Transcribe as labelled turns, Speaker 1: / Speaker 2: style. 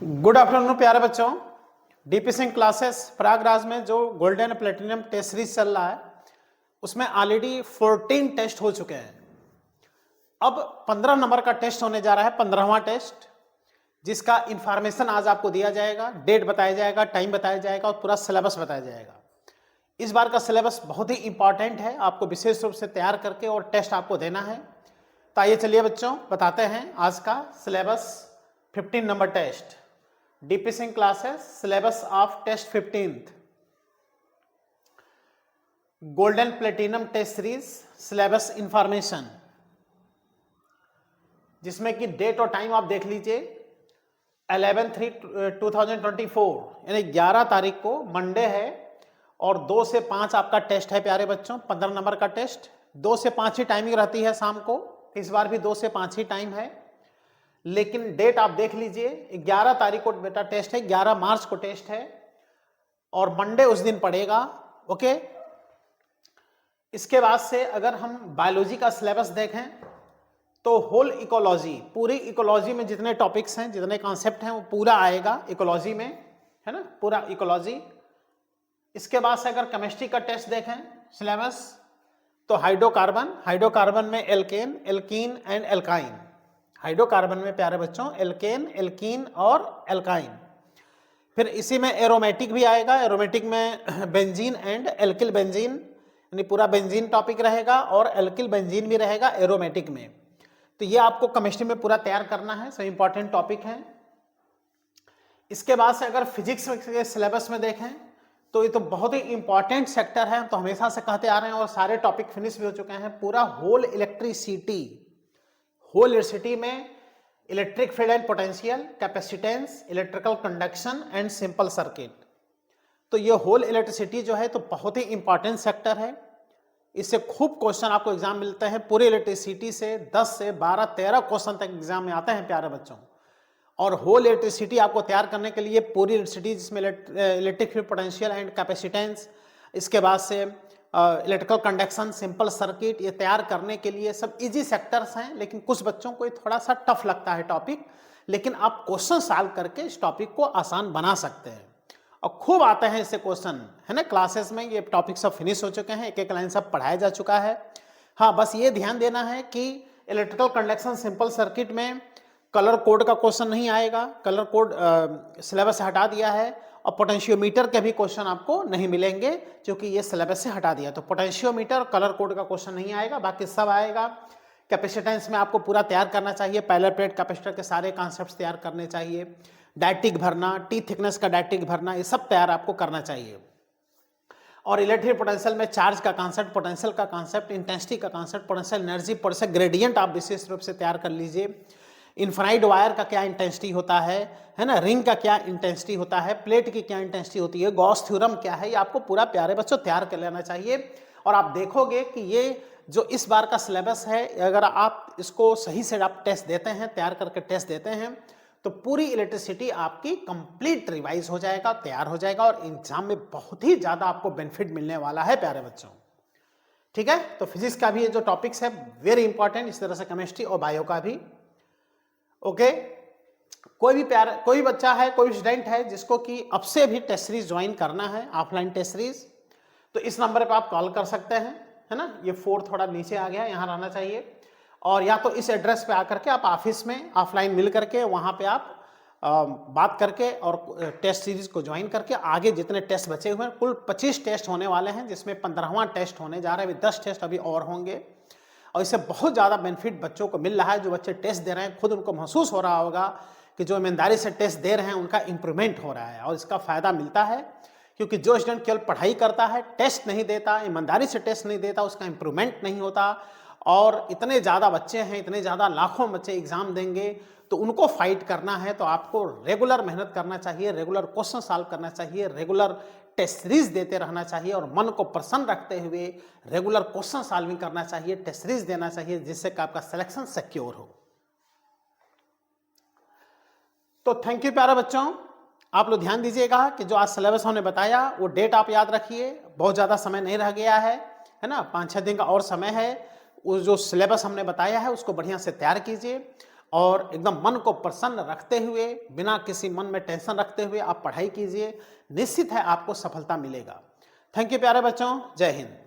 Speaker 1: Good afternoon प्यारे बच्चों। DP Singh classes Prayagraj में जो गोल्डन प्लेटिनम टेस्ट सीरीज चल रहा है उसमें ऑलरेडी 14 टेस्ट हो चुके हैं। अब 15 नंबर का टेस्ट होने जा रहा है, 15वां टेस्ट, जिसका इंफॉर्मेशन आज आपको दिया जाएगा, डेट बताया जाएगा, टाइम बताया जाएगा और पूरा सिलेबस बताया जाएगा। इस बार का सिलेबस बहुत ही इंपॉर्टेंट है, आपको विशेष रूप से तैयार करके और टेस्ट आपको देना है। तो आइए चलिए बच्चों बताते हैं आज का syllabus. 15 number test, DP Singh classes, syllabus of test 15th, golden platinum test series, syllabus information, जिसमें कि डेट और टाइम आप देख लीजिए। 11/3/2024 यानी 11 तारीख को मंडे है और 2 से 5 आपका टेस्ट है प्यारे बच्चों। 15 नंबर का टेस्ट 2 से 5 ही टाइमिंग रहती है शाम को, इस बार भी 2 से 5 ही टाइम है। लेकिन डेट आप देख लीजिए, 11 तारीख को बेटा टेस्ट है, 11 मार्च को टेस्ट है और मंडे उस दिन पड़ेगा। ओके, इसके बाद से अगर हम बायोलॉजी का सिलेबस देखें तो होल इकोलॉजी, पूरी इकोलॉजी में जितने टॉपिक्स हैं, जितने कॉन्सेप्ट हैं वो पूरा आएगा इकोलॉजी में, है ना, पूरा इकोलॉजी। इसके बाद से अगर केमिस्ट्री का टेस्ट देखें सिलेबस तो हाइड्रोकार्बन में alkane, alkene and alkyne. Hydrocarbon में प्यारे बच्चों एल्केन, एल्कीन और एल्काइन। फिर इसी में एरोमेटिक भी आएगा, एरोमेटिक में बेंजीन एंड एल्किल बेंजीन, यानी पूरा बेंजीन टॉपिक रहेगा और एल्किल बेंजीन भी रहेगा एरोमेटिक में। तो ये आपको केमिस्ट्री में पूरा तैयार करना है, सब इंपॉर्टेंट टॉपिक है। इसके बाद से अगर फिजिक्स के सिलेबस में देखें तो ये तो बहुत ही इंपॉर्टेंट सेक्टर है, तो हमेशा से कहते आ रहे हैं और सारे टॉपिक फिनिश भी हो चुके हैं। पूरा होल इलेक्ट्रिसिटी में electric field and potential, capacitance, electrical conduction and simple circuit. तो ये होल इलेक्ट्रिसिटी जो है तो बहुत ही इंपॉर्टेंट सेक्टर है, इससे खूब क्वेश्चन आपको एग्जाम मिलते हैं। पूरी इलेक्ट्रिसिटी से 10 से 12, 13 क्वेश्चन तक एग्जाम में आते हैं प्यारे बच्चों। और होल इलेक्ट्रिसिटी आपको तैयार करने के लिए पूरी इलेक्ट्रिसिटी जिसमें electric field, potential and capacitance, इसके बाद से इलेक्ट्रिकल कंडक्शन, सिंपल सर्किट, ये तैयार करने के लिए सब इजी सेक्टर्स हैं। लेकिन कुछ बच्चों को ये थोड़ा सा टफ लगता है टॉपिक, लेकिन आप क्वेश्चन सॉल्व करके इस टॉपिक को आसान बना सकते हैं और खूब आते हैं इससे क्वेश्चन, है ना। क्लासेस में ये टॉपिक सब फिनिश हो चुके हैं, एक एक लाइन सब पढ़ाया जा चुका है। हाँ, बस ये ध्यान देना है कि इलेक्ट्रिकल कंडक्शन, सिंपल सर्किट में कलर कोड का क्वेश्चन नहीं आएगा, कलर कोड सिलेबस से हटा दिया है। और पोटेंशियोमीटर के भी क्वेश्चन आपको नहीं मिलेंगे क्योंकि ये सिलेबस से हटा दिया, तो पोटेंशियोमीटर, कलर कोड का क्वेश्चन नहीं आएगा, बाकी सब आएगा। कैपेसिटेंस में आपको पूरा तैयार करना चाहिए, पैरेलल प्लेट कैपेसिटर के सारे कॉन्सेप्ट्स तैयार करने चाहिए। डायटिक भरना, टी थिकनेस का डायटिक भरना, ये सब तैयार आपको करना चाहिए। और इलेक्ट्रिक पोटेंशियल में चार्ज का कॉन्सेप्ट, पोटेंशियल का कॉन्सेप्ट, इंटेंसिटी का concept, potential energy, potential gradient आप विशेष रूप से तैयार कर लीजिए। इन्फाइनाइट वायर का क्या इंटेंसिटी होता है ना, रिंग का क्या इंटेंसिटी होता है, प्लेट की क्या इंटेंसिटी होती है, गॉस थ्योरम क्या है, ये आपको पूरा प्यारे बच्चों तैयार कर लेना चाहिए। और आप देखोगे कि ये जो इस बार का सिलेबस है, अगर आप इसको सही से आप टेस्ट देते हैं, तैयार करके टेस्ट देते हैं, तो पूरी इलेक्ट्रिसिटी आपकी कंप्लीट रिवाइज हो जाएगा, तैयार हो जाएगा और एग्जाम में बहुत ही ज्यादा आपको बेनिफिट मिलने वाला है प्यारे बच्चों। ठीक है, तो फिजिक्स का भी ये जो टॉपिक्स है वेरी इंपॉर्टेंट, इस तरह से केमिस्ट्री और बायो का भी। ओके, कोई भी बच्चा है, कोई स्टूडेंट है जिसको कि अब से भी टेस्ट सीरीज ज्वाइन करना है, ऑफलाइन टेस्ट सीरीज, तो इस नंबर पे आप कॉल कर सकते हैं, है ना। ये 4 थोड़ा नीचे आ गया, यहाँ रहना चाहिए। और या तो इस एड्रेस पे आकर के आप ऑफिस में ऑफलाइन मिल करके वहाँ पे आप बात करके और टेस्ट सीरीज को ज्वाइन करके आगे जितने टेस्ट बचे हुए हैं, कुल 25 टेस्ट होने वाले हैं, जिसमें 15वां टेस्ट होने जा रहा है। 10 टेस्ट अभी और होंगे और इससे बहुत ज़्यादा बेनिफिट बच्चों को मिल रहा है। जो बच्चे टेस्ट दे रहे हैं खुद उनको महसूस हो रहा होगा कि जो ईमानदारी से टेस्ट दे रहे हैं उनका इंप्रूवमेंट हो रहा है और इसका फ़ायदा मिलता है। क्योंकि जो स्टूडेंट केवल पढ़ाई करता है, टेस्ट नहीं देता, ईमानदारी से टेस्ट नहीं देता, उसका इंप्रूवमेंट नहीं होता। और इतने ज़्यादा बच्चे हैं, इतने ज़्यादा लाखों बच्चे एग्जाम देंगे, तो उनको फाइट करना है तो आपको रेगुलर मेहनत करना चाहिए, रेगुलर क्वेश्चन सॉल्व करना चाहिए, रेगुलर टेस्ट सीरीज देते रहना चाहिए और मन को प्रसन्न रखते हुए रेगुलर क्वेश्चन सॉल्विंग करना चाहिए, टेस्ट सीरीज देना चाहिए, जिससे कि आपका सिलेक्शन सिक्योर हो। तो थैंक यू प्यारे बच्चों, आप लोग ध्यान दीजिएगा कि जो आज सिलेबस हमने बताया वो डेट आप याद रखिए, बहुत ज़्यादा समय नहीं रह गया है ना, 5-6 दिन का और समय है। वो जो सिलेबस हमने बताया है उसको बढ़िया से तैयार कीजिए और एकदम मन को प्रसन्न रखते हुए, बिना किसी मन में टेंशन रखते हुए आप पढ़ाई कीजिए, निश्चित है आपको सफलता मिलेगा। थैंक यू प्यारे बच्चों, जय हिंद।